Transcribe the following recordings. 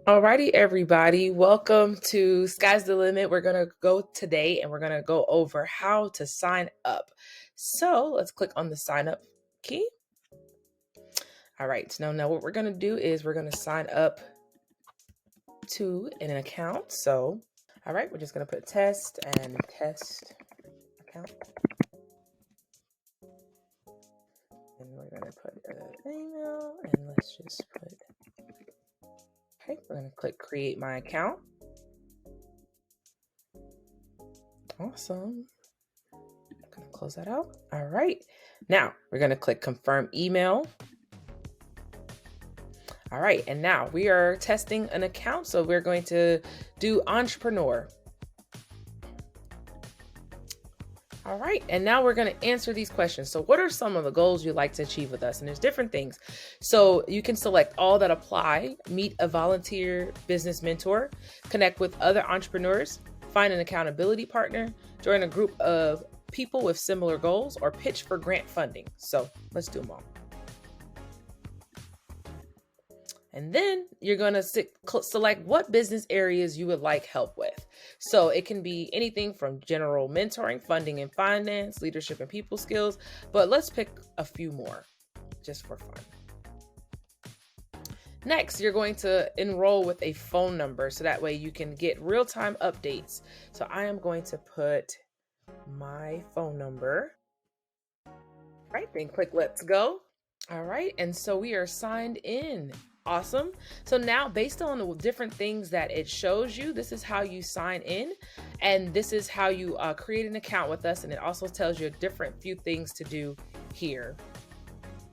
Alrighty, everybody. Welcome to Sky's the Limit. We're going to go today and we're going to go over how to sign up. So let's click on the sign up key. All right. So now what we're going to do is we're going to sign up to an account. So, all right, we're just going to put test and test account. And we're going to put an email and let's just put, okay, we're going to click create my account. Awesome. I'm going to close that out. All right. Now we're going to click confirm email. All right. And now we are testing an account. So we're going to do entrepreneur. All right. And now we're going to answer these questions. So what are some of the goals you'd like to achieve with us? And there's different things. So you can select all that apply, meet a volunteer business mentor, connect with other entrepreneurs, find an accountability partner, join a group of people with similar goals, or pitch for grant funding. So let's do them all. And then you're going to select what business areas you would like help with. So it can be anything from general mentoring, funding and finance, leadership and people skills, but let's pick a few more just for fun. Next, you're going to enroll with a phone number so that way you can get real-time updates. So I am going to put my phone number. All right, then click let's go. All right, and so we are signed in. Awesome. So now based on the different things that it shows you, this is how you sign in and this is how you create an account with us. And it also tells you a different few things to do here.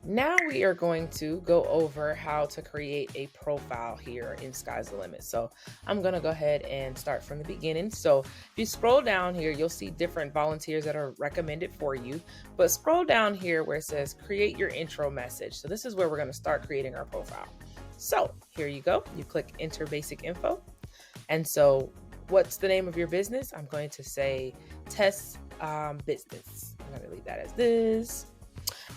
Now we are going to go over how to create a profile here in Sky's the Limit. So I'm going to go ahead and start from the beginning. So if you scroll down here, you'll see different volunteers that are recommended for you, but scroll down here where it says create your intro message. So this is where we're going to start creating our profile. So here you go. You click enter basic info. And so what's the name of your business? I'm going to say test business. I'm going to leave that as this.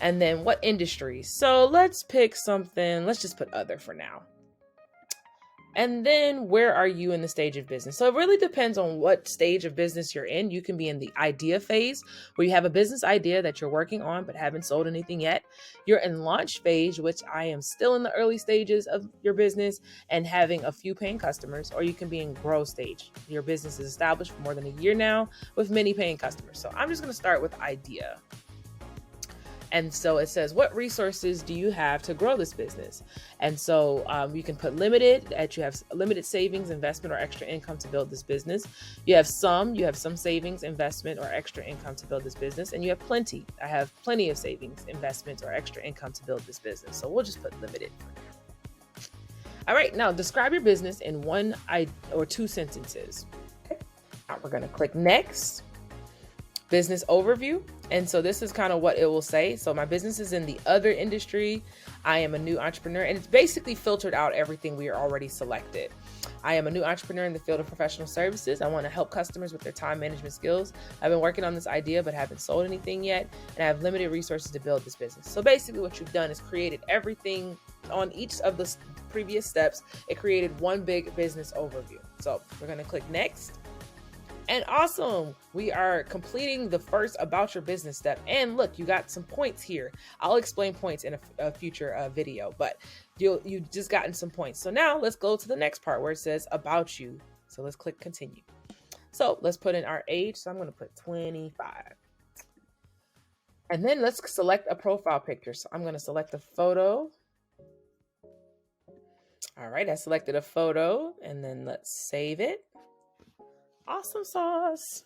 And then what industry? So let's pick something. Let's just put other for now. And then where are you in the stage of business? So it really depends on what stage of business you're in. You can be in the idea phase where you have a business idea that you're working on but haven't sold anything yet. You're in launch phase, which I am still in the early stages of your business and having a few paying customers, or you can be in growth stage. Your business is established for more than a year now with many paying customers. So I'm just going to start with idea. And so it says, what resources do you have to grow this business? And so you can put limited, that you have limited savings, investment, or extra income to build this business. You have some savings, investment, or extra income to build this business. And you have plenty. I have plenty of savings, investments, or extra income to build this business. So we'll just put limited for now. All right, now describe your business in one or two sentences. Okay. Now we're going to click next. Business overview. And so this is kind of what it will say. So my business is in the other industry. I am a new entrepreneur, and it's basically filtered out everything we are already selected. I am a new entrepreneur in the field of professional services. I want to help customers with their time management skills. I've been working on this idea, but haven't sold anything yet. And I have limited resources to build this business. So basically what you've done is created everything on each of the previous steps. It created one big business overview. So we're going to click next. And awesome, we are completing the first about your business step. And look, you got some points here. I'll explain points in a future video, but you've just gotten some points. So now let's go to the next part where it says about you. So let's click continue. So let's put in our age. So I'm going to put 25. And then let's select a profile picture. So I'm going to select a photo. All right, I selected a photo and then let's save it. Awesome sauce.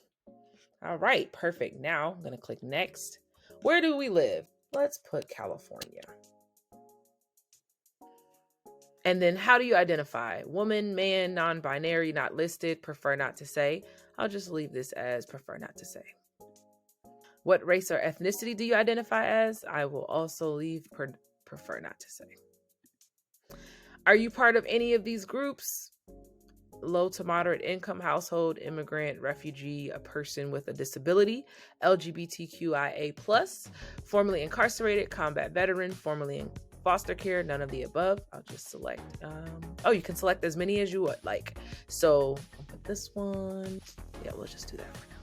All right, perfect. Now I'm going to click next. Where do we live? Let's put California. And then how do you identify? Woman, man, non-binary, not listed, prefer not to say. I'll just leave this as prefer not to say. What race or ethnicity do you identify as? I will also leave prefer not to say. Are you part of any of these groups? Low to moderate income household, immigrant, refugee, a person with a disability, LGBTQIA+, formerly incarcerated, combat veteran, formerly foster care, none of the above. I'll just select, oh, you can select as many as you would like. So I'll put this one. Yeah, we'll just do that for now.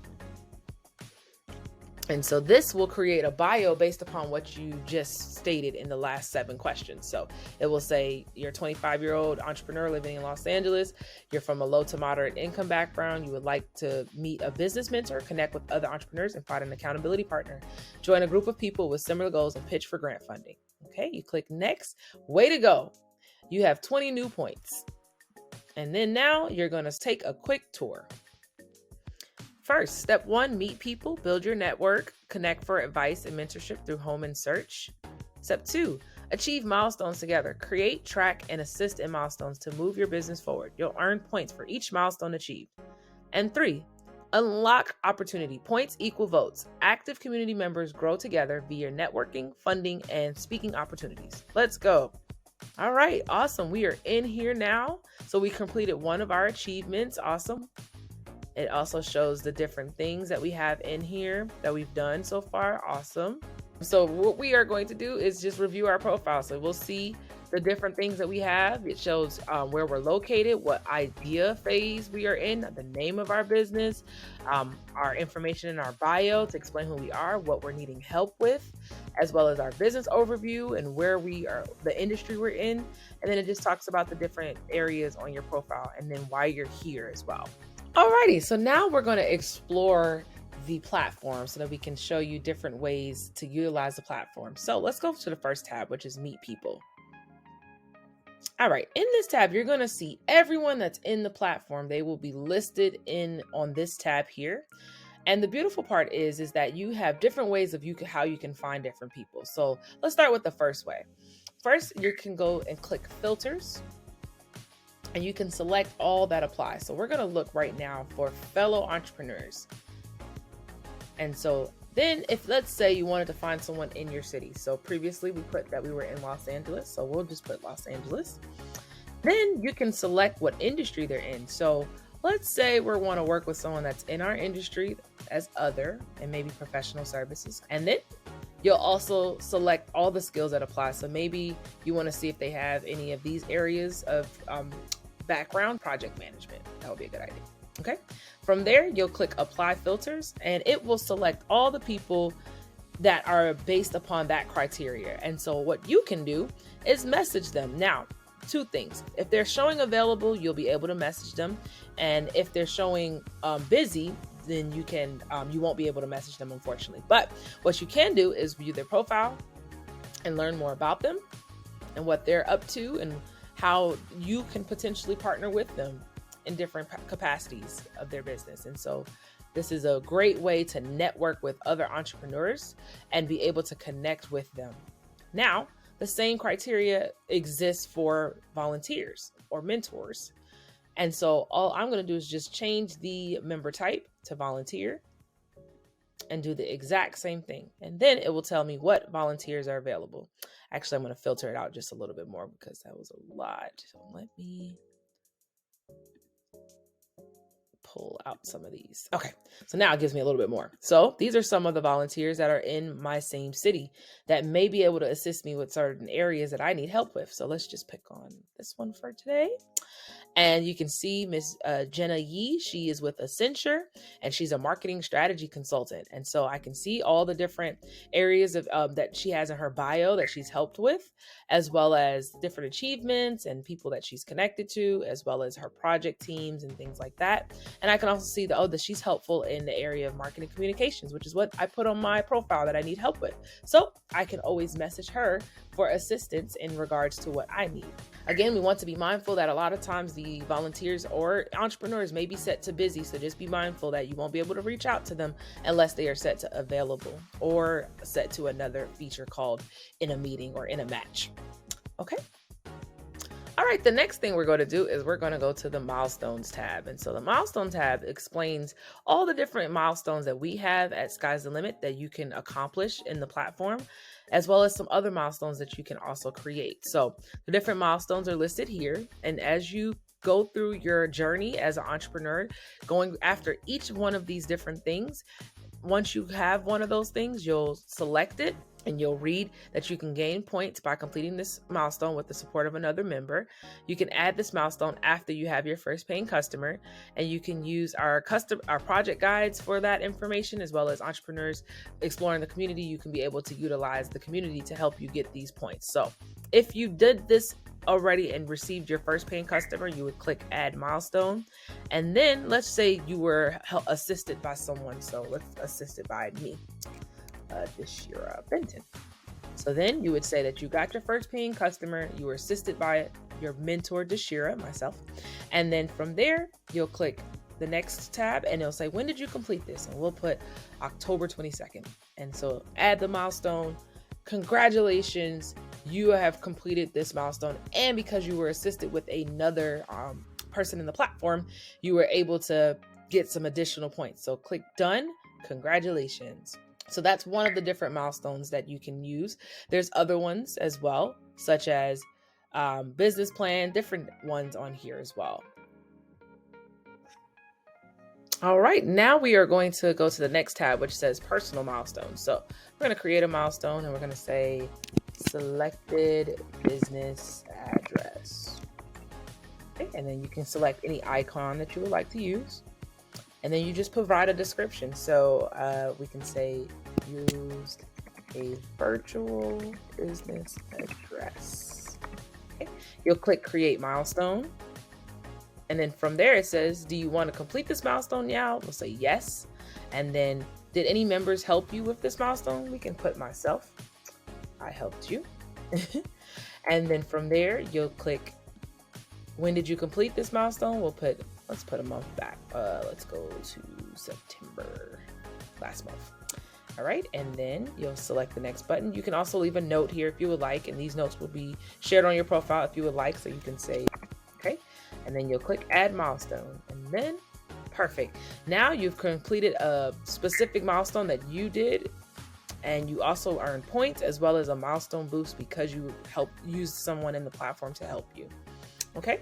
And so this will create a bio based upon what you just stated in the last 7 questions. So it will say you're a 25-year-old entrepreneur living in Los Angeles. You're from a low to moderate income background. You would like to meet a business mentor, connect with other entrepreneurs, and find an accountability partner. Join a group of people with similar goals and pitch for grant funding. Okay, you click next. Way to go. You have 20 new points. And then now you're going to take a quick tour. First, step 1, meet people, build your network, connect for advice and mentorship through home and search. Step 2, achieve milestones together, create, track, and assist in milestones to move your business forward. You'll earn points for each milestone achieved. And 3, unlock opportunity. Points equal votes. Active community members grow together via networking, funding, and speaking opportunities. Let's go. All right, awesome. We are in here now. So we completed one of our achievements. Awesome. It also shows the different things that we have in here that we've done so far. Awesome. So what we are going to do is just review our profile. So we'll see the different things that we have. It shows where we're located, what idea phase we are in, the name of our business, our information in our bio to explain who we are, what we're needing help with, as well as our business overview and where we are, the industry we're in. And then it just talks about the different areas on your profile and then why you're here as well. Alrighty, so now we're going to explore the platform so that we can show you different ways to utilize the platform. So let's go to the first tab, which is Meet People. All right, in this tab, you're going to see everyone that's in the platform. They will be listed on this tab here. And the beautiful part is that you have different ways of how you can find different people. So let's start with the first way. First, you can go and click Filters. And you can select all that apply. So we're going to look right now for fellow entrepreneurs. And so then if let's say you wanted to find someone in your city. So previously we put that we were in Los Angeles. So we'll just put Los Angeles. Then you can select what industry they're in. So let's say we want to work with someone that's in our industry as other and maybe professional services. And then you'll also select all the skills that apply. So maybe you want to see if they have any of these areas of background, project management. That would be a good idea. Okay. From there, you'll click Apply Filters and it will select all the people that are based upon that criteria. And so what you can do is message them. Now, 2 things. If they're showing available, you'll be able to message them. And if they're showing busy, then you won't be able to message them, unfortunately. But what you can do is view their profile and learn more about them and what they're up to and how you can potentially partner with them in different capacities of their business. And so this is a great way to network with other entrepreneurs and be able to connect with them. Now, the same criteria exists for volunteers or mentors. And so all I'm going to do is just change the member type to volunteer and do the exact same thing. And then it will tell me what volunteers are available. Actually, I'm going to filter it out just a little bit more because that was a lot. So let me pull out some of these. Okay, so now it gives me a little bit more. So these are some of the volunteers that are in my same city that may be able to assist me with certain areas that I need help with. So let's just pick on this one for today. And you can see Miss Jenna Yee, she is with Accenture and she's a marketing strategy consultant. And so I can see all the different areas of that she has in her bio that she's helped with, as well as different achievements and people that she's connected to, as well as her project teams and things like that. And I can also see that she's helpful in the area of marketing communications, which is what I put on my profile that I need help with. So I can always message her for assistance in regards to what I need. Again, we want to be mindful that a lot of times the volunteers or entrepreneurs may be set to busy. So just be mindful that you won't be able to reach out to them unless they are set to available or set to another feature called in a meeting or in a match. Okay. All right, the next thing we're going to do is we're going to go to the milestones tab. And so the milestone tab explains all the different milestones that we have at Sky's the Limit that you can accomplish in the platform, as well as some other milestones that you can also create. So the different milestones are listed here. And as you go through your journey as an entrepreneur, going after each one of these different things, once you have one of those things, you'll select it and you'll read that you can gain points by completing this milestone with the support of another member. You can add this milestone after you have your first paying customer, and you can use our project guides for that information, as well as entrepreneurs exploring the community. You can be able to utilize the community to help you get these points. So if you did this already and received your first paying customer, you would click add milestone. And then let's say you were assisted by someone. So let's assisted by me. Deshira Benton. So then you would say that you got your first paying customer, you were assisted by your mentor, Deshira, myself. And then from there, you'll click the next tab and it'll say, when did you complete this? And we'll put October 22nd. And so add the milestone. Congratulations, you have completed this milestone. And because you were assisted with another person in the platform, you were able to get some additional points. So click done. Congratulations. So that's one of the different milestones that you can use. There's other ones as well, such as business plan, different ones on here as well. All right, now we are going to go to the next tab, which says personal milestones. So we're going to create a milestone and we're going to say selected business address. Okay, and then you can select any icon that you would like to use. And then you just provide a description. So we can say used a virtual business address. Okay. You'll click create milestone. And then from there it says, do you want to complete this milestone now? We'll say yes. And then did any members help you with this milestone? We can put myself. I helped you. And then from there you'll click when did you complete this milestone? Let's put a month back. Let's go to September, last month. All right, and then you'll select the next button. You can also leave a note here if you would like, and these notes will be shared on your profile if you would like, so you can say, okay, and then you'll click add milestone, and then perfect. Now you've completed a specific milestone that you did, and you also earn points as well as a milestone boost because you use someone in the platform to help you. Okay,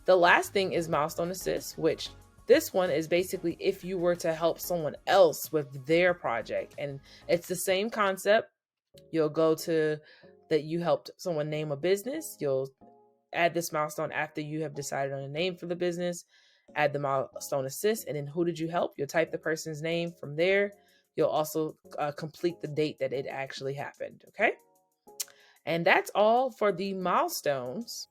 the last thing is milestone assist, which this one is basically if you were to help someone else with their project, and it's the same concept. You'll go to that you helped someone name a business. You'll add this milestone after you have decided on a name for the business, add the milestone assist, and then who did you help? You'll type the person's name. From there, you'll also complete the date that it actually happened. Okay, and that's all for the milestones.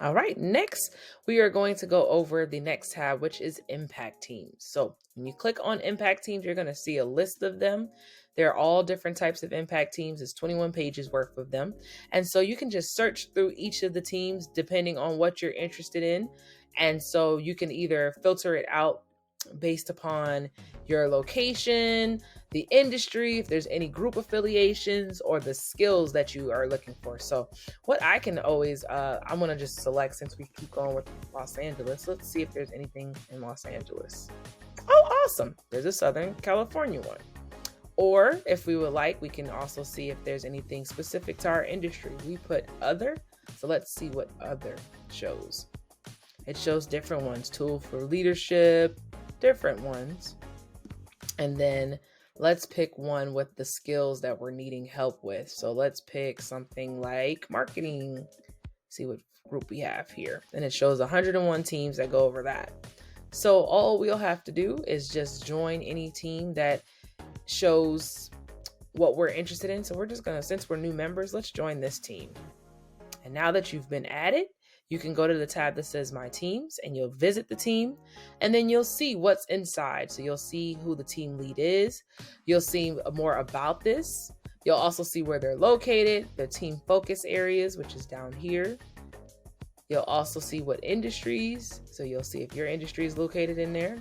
All right, next we are going to go over the next tab, which is impact teams. So when you click on impact teams, you're going to see a list of them. They're all different types of impact teams. It's 21 pages worth of them. And so you can just search through each of the teams depending on what you're interested in. And so you can either filter it out based upon your location, the industry, if there's any group affiliations, or the skills that you are looking for. So what I can always, I'm going to just select, since we keep going with Los Angeles, let's see if there's anything in Los Angeles. Oh, awesome. There's a Southern California one. Or if we would like, we can also see if there's anything specific to our industry. We put other. So let's see what other shows. It shows different ones, tool for leadership, different ones. And then let's pick one with the skills that we're needing help with. So let's pick something like marketing. See what group we have here. And it shows 101 teams that go over that. So all we'll have to do is just join any team that shows what we're interested in. So we're just gonna, since we're new members, let's join this team. And now that you've been added, you can go to the tab that says My Teams, and you'll visit the team, and then you'll see what's inside. So you'll see who the team lead is. You'll see more about this. You'll also see where they're located, their team focus areas, which is down here. You'll also see what industries. So you'll see if your industry is located in there.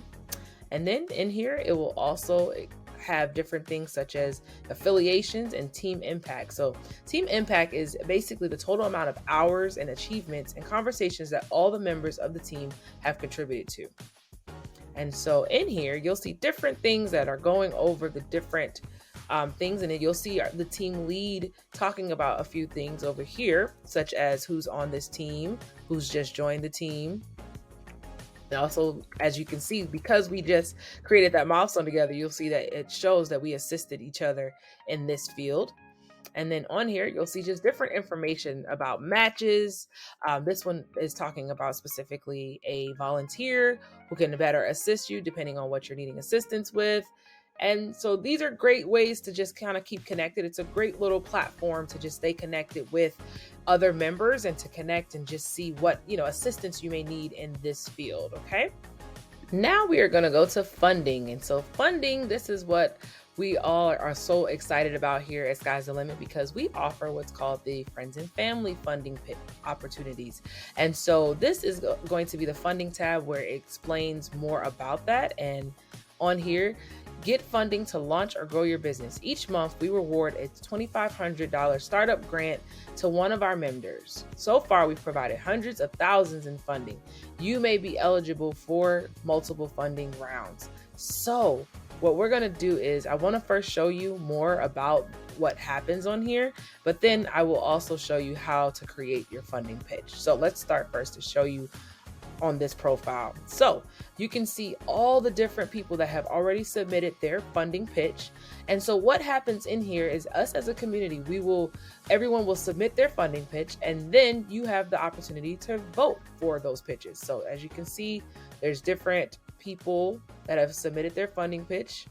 And then in here, it will also have different things such as affiliations and team impact. So team impact is basically the total amount of hours and achievements and conversations that all the members of the team have contributed to. And so in here, you'll see different things that are going over the different things. And then you'll see the team lead talking about a few things over here, such as who's on this team, who's just joined the team, Also, as you can see, because we just created that milestone together, you'll see that it shows that we assisted each other in this field. And then on here, you'll see just different information about matches. This one is talking about specifically a volunteer who can better assist you depending on what you're needing assistance with. And so these are great ways to just kind of keep connected. It's a great little platform to just stay connected with other members and to connect and just see what, assistance you may need in this field. Okay. Now we are going to go to funding. And so funding, this is what we all are so excited about here at Sky's the Limit, because we offer what's called the Friends and Family funding opportunities. And so this is going to be the funding tab where it explains more about that. And on here, get funding to launch or grow your business. Each month, we reward a $2,500 startup grant to one of our members. So far, we've provided hundreds of thousands in funding. You may be eligible for multiple funding rounds. So what we're going to do is I want to first show you more about what happens on here, but then I will also show you how to create your funding pitch. So let's start first to show you on this profile. So you can see all the different people that have already submitted their funding pitch. And so what happens in here is us as a community, everyone will submit their funding pitch, and then you have the opportunity to vote for those pitches. So as you can see, there's different people that have submitted their funding pitch.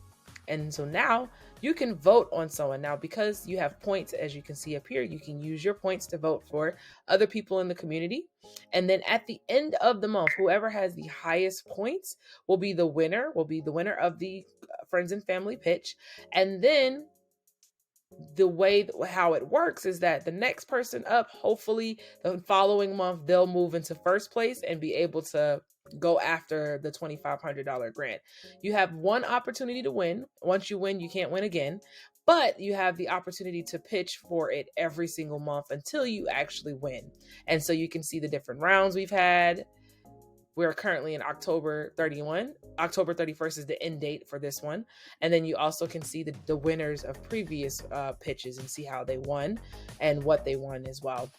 And so now you can vote on someone. Now, because you have points, as you can see up here, you can use your points to vote for other people in the community. And then at the end of the month, whoever has the highest points will be the winner of the Friends and Family pitch. And then how it works is that the next person up, hopefully the following month, they'll move into first place and be able to go after the $2,500 grant. You have one opportunity to win. Once you win, you can't win again, but you have the opportunity to pitch for it every single month until you actually win. And so you can see the different rounds we've had. We're currently in October 31. October 31st is the end date for this one. And then you also can see the winners of previous pitches and see how they won and what they won as well.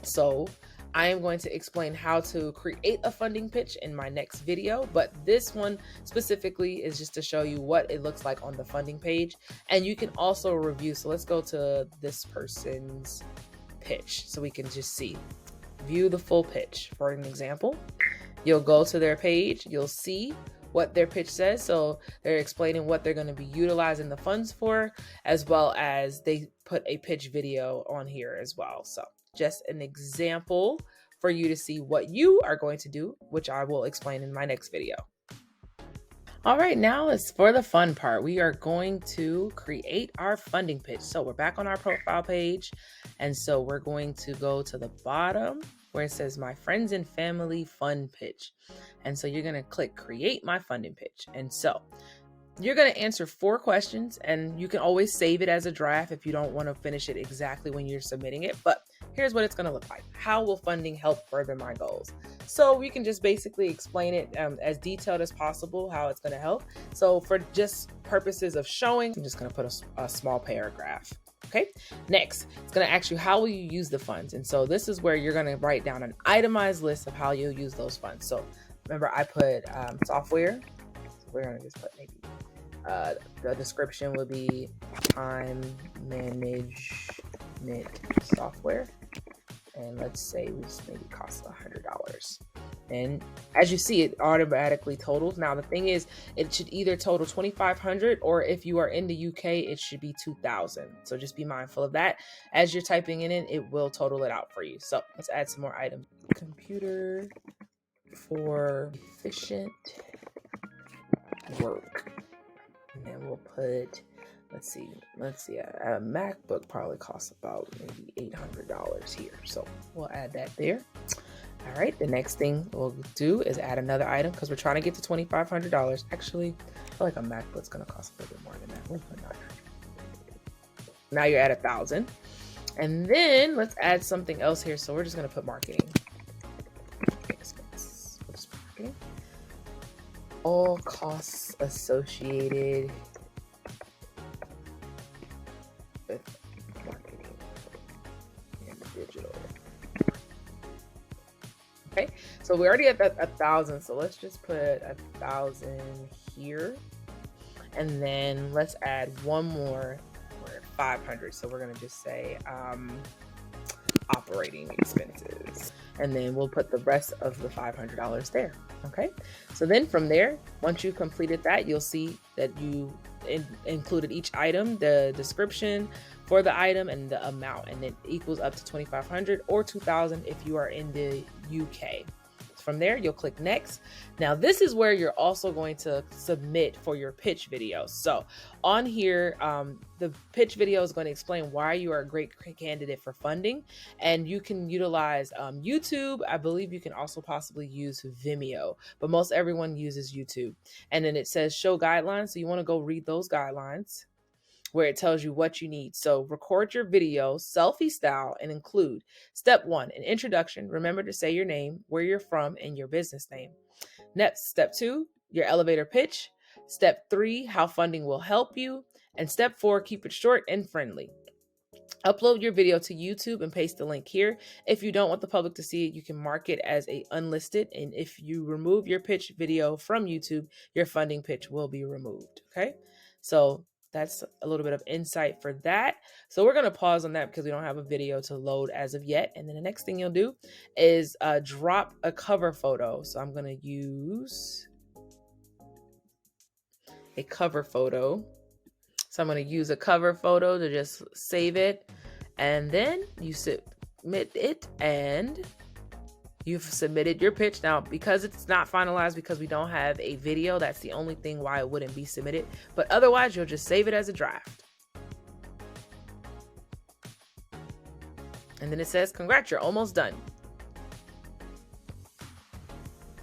So I am going to explain how to create a funding pitch in my next video, but this one specifically is just to show you what it looks like on the funding page. And you can also review. So let's go to this person's pitch so we can just see. View the full pitch. For an example, you'll go to their page, you'll see what their pitch says. So they're explaining what they're going to be utilizing the funds for, as well as they put a pitch video on here as well. So just an example for you to see what you are going to do, which I will explain in my next video. All right, now it's for the fun part. We are going to create our funding pitch. So we're back on our profile page. And so we're going to go to the bottom where it says my Friends and Family fund pitch. And so you're going to click create my funding pitch. And so you're going to answer 4 questions, and you can always save it as a draft if you don't want to finish it exactly when you're submitting it. But here's what it's going to look like. How will funding help further my goals? So we can just basically explain it as detailed as possible, how it's going to help. So for just purposes of showing, I'm just going to put a small paragraph. Okay. Next, it's going to ask you, how will you use the funds? And so this is where you're going to write down an itemized list of how you'll use those funds. So remember, I put software. So we're going to just put maybe the description would be time management software. And let's say this maybe costs $100. And as you see, it automatically totals. Now, the thing is, it should either total $2,500, or if you are in the UK, it should be $2,000. So just be mindful of that. As you're typing it in, it will total it out for you. So let's add some more items. Computer for efficient work. And then we'll put, let's see, a MacBook probably costs about maybe $800 here. So we'll add that there. All right, the next thing we'll do is add another item because we're trying to get to $2,500. Actually, I feel like a MacBook's gonna cost a little bit more than that. We'll put $900. Now you're at 1,000. And then let's add something else here. So we're just gonna put marketing. Marketing. All costs associated with marketing and digital. Okay, So we already have 1,000. So let's just put 1,000 here. And then let's add one more. We're at 500. So we're going to just say operating expenses. And then we'll put the rest of the $500 there. Okay. So then from there, once you completed that, you'll see that you included each item, the description for the item and the amount, and it equals up to 2,500 or 2,000 if you are in the UK. From there, you'll click next. Now, this is where you're also going to submit for your pitch video. So on here, the pitch video is going to explain why you are a great candidate for funding, and you can utilize YouTube. I believe you can also possibly use Vimeo, but most everyone uses YouTube. And then it says show guidelines. So you want to go read those guidelines, where it tells you what you need. So record your video selfie style and include step 1, an introduction. Remember to say your name, where you're from, and your business name. Next, step 2, your elevator pitch. Step 3, how funding will help you. And step 4, keep it short and friendly. Upload your video to YouTube and paste the link here. If you don't want the public to see it, you can mark it as a unlisted. And if you remove your pitch video from YouTube, your funding pitch will be removed. Okay, so that's a little bit of insight for that. So we're going to pause on that because we don't have a video to load as of yet. And then the next thing you'll do is drop a cover photo. So I'm going to use a cover photo. So I'm going to use a cover photo to just save it. And then you submit it and you've submitted your pitch. Now, because it's not finalized, because we don't have a video, that's the only thing why it wouldn't be submitted. But otherwise, you'll just save it as a draft. And then it says, congrats, you're almost done.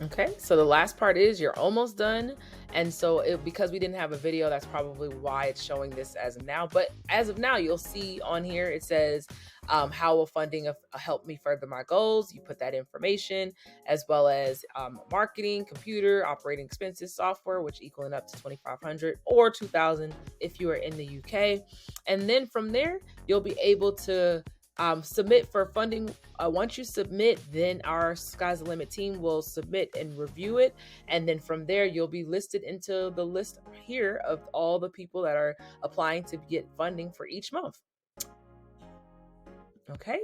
Okay, so the last part is you're almost done. And so because we didn't have a video, that's probably why it's showing this as of now. But as of now, you'll see on here, it says, how will funding help me further my goals? You put that information, as well as marketing, computer, operating expenses, software, which equaling up to 2,500 or 2,000 if you are in the UK. And then from there, you'll be able to submit for funding. Once you submit, then our Sky's the Limit team will submit and review it. And then from there, you'll be listed into the list here of all the people that are applying to get funding for each month. Okay.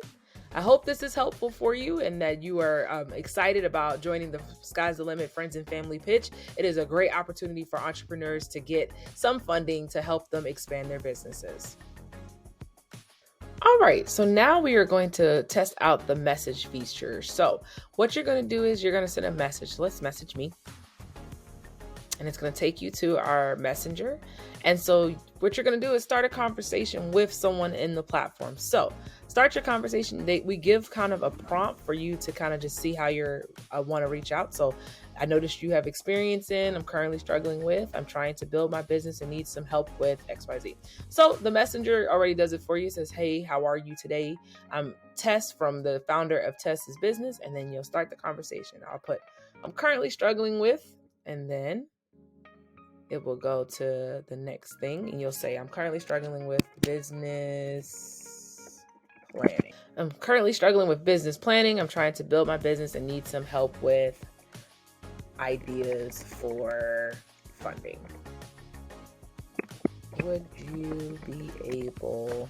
I hope this is helpful for you and that you are excited about joining the Sky's the Limit Friends and Family Pitch. It is a great opportunity for entrepreneurs to get some funding to help them expand their businesses. All right, so now we are going to test out the message feature. So what you're going to do is you're going to send a message. Let's message me. And it's going to take you to our messenger. And so what you're going to do is start a conversation with someone in the platform. So start your conversation. We give kind of a prompt for you to kind of just see how you're want to reach out. So I noticed you have experience I'm currently struggling with, I'm trying to build my business and need some help with XYZ. So the messenger already does it for you. It says, hey, how are you today? I'm Tess from the founder of Tess's Business. And then you'll start the conversation. I'll put, I'm currently struggling with, and then it will go to the next thing. And you'll say, I'm currently struggling with business planning. I'm currently struggling with business planning. I'm trying to build my business and need some help with ideas for funding. Would you be able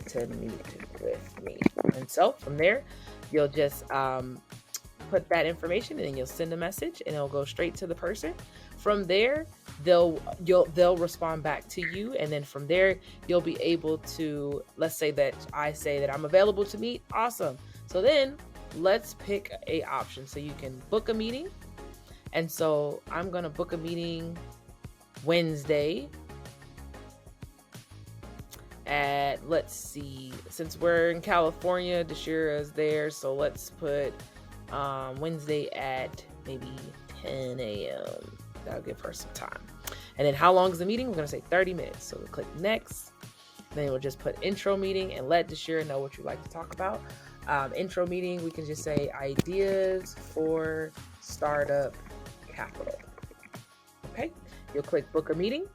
to meet with me? And so from there, you'll just put that information and then you'll send a message and it'll go straight to the person. From there, they'll respond back to you. And then from there, you'll be able to, let's say that I say that I'm available to meet. Awesome. So then let's pick a option. So you can book a meeting. And so I'm going to book a meeting Wednesday at, let's see, since we're in California, Deshira's there. So let's put Wednesday at maybe 10 a.m. That'll give her some time. And then how long is the meeting? We're going to say 30 minutes. So we'll click next. Then we'll just put intro meeting and let Deshira know what you'd like to talk about. Intro meeting, we can just say ideas for startup capital. Okay, you'll click book a meeting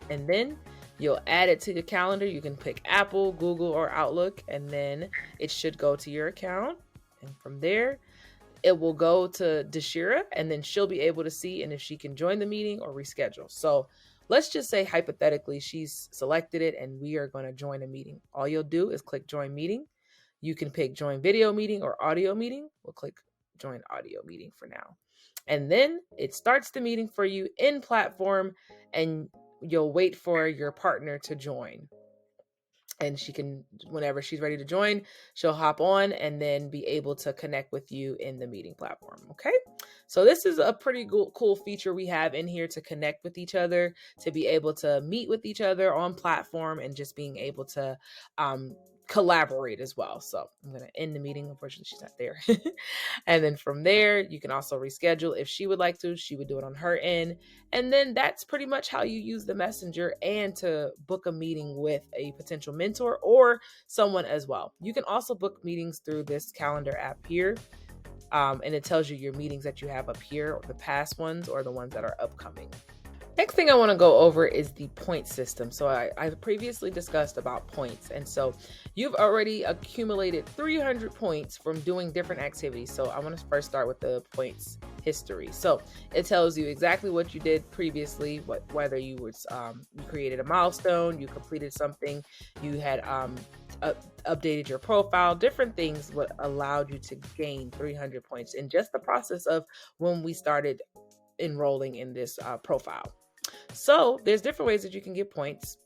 and then you'll add it to your calendar. You can pick Apple, Google, or Outlook, and then it should go to your account. And from there, it will go to Deshira, and then she'll be able to see and if she can join the meeting or reschedule. So let's just say hypothetically she's selected it and we are going to join a meeting. All you'll do is click join meeting. You can pick join video meeting or audio meeting. We'll click join audio meeting for now. And then it starts the meeting for you in platform, and you'll wait for your partner to join. And she can, whenever she's ready to join, she'll hop on and then be able to connect with you in the meeting platform. Okay. So this is a pretty cool feature we have in here to connect with each other, to be able to meet with each other on platform, and just being able to collaborate as well. So I'm going to end the meeting. Unfortunately, she's not there. And then from there, you can also reschedule if she would like to. She would do it on her end. And then that's pretty much how you use the messenger and to book a meeting with a potential mentor or someone as well. You can also book meetings through this calendar app here. And it tells you your meetings that you have up here, the past ones or the ones that are upcoming. Next thing I want to go over is the point system. So I previously discussed about points. And so you've already accumulated 300 points from doing different activities. So I want to first start with the points history. So it tells you exactly what you did previously, whether you you created a milestone, you completed something, you had updated your profile, different things what allowed you to gain 300 points in just the process of when we started enrolling in this profile. So there's different ways that you can get points.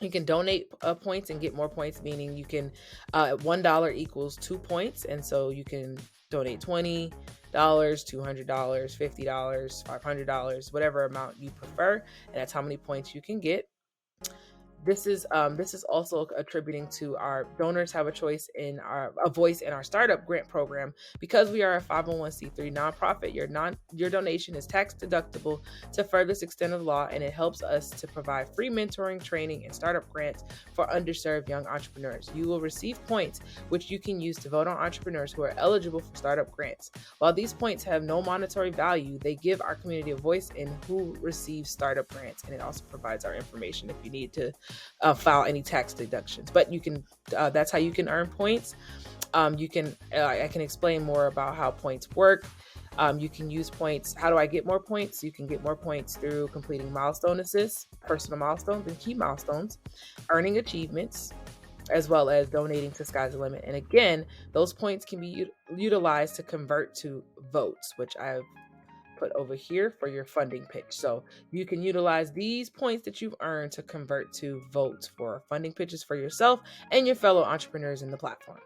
You can donate points and get more points, meaning you can $1 equals 2 points, and so you can donate $20, $200, $50, $500, whatever amount you prefer, and that's how many points you can get. This is also attributing to our donors have a voice in our startup grant program. Because we are a 501c3 nonprofit, your donation is tax deductible to furthest extent of law, and it helps us to provide free mentoring, training, and startup grants for underserved young entrepreneurs. You will receive points which you can use to vote on entrepreneurs who are eligible for startup grants. While these points have no monetary value, they give our community a voice in who receives startup grants, and it also provides our information if you need to file any tax deductions. But you can that's how you can earn points. I can explain more about how points work. You can use points. How do I get more points? You can get more points through completing milestone assists, personal milestones and key milestones, earning achievements, as well as donating to Sky's the Limit. And again, those points can be utilized to convert to votes, which I've put over here for your funding pitch. So you can utilize these points that you've earned to convert to votes for funding pitches for yourself and your fellow entrepreneurs in the platform.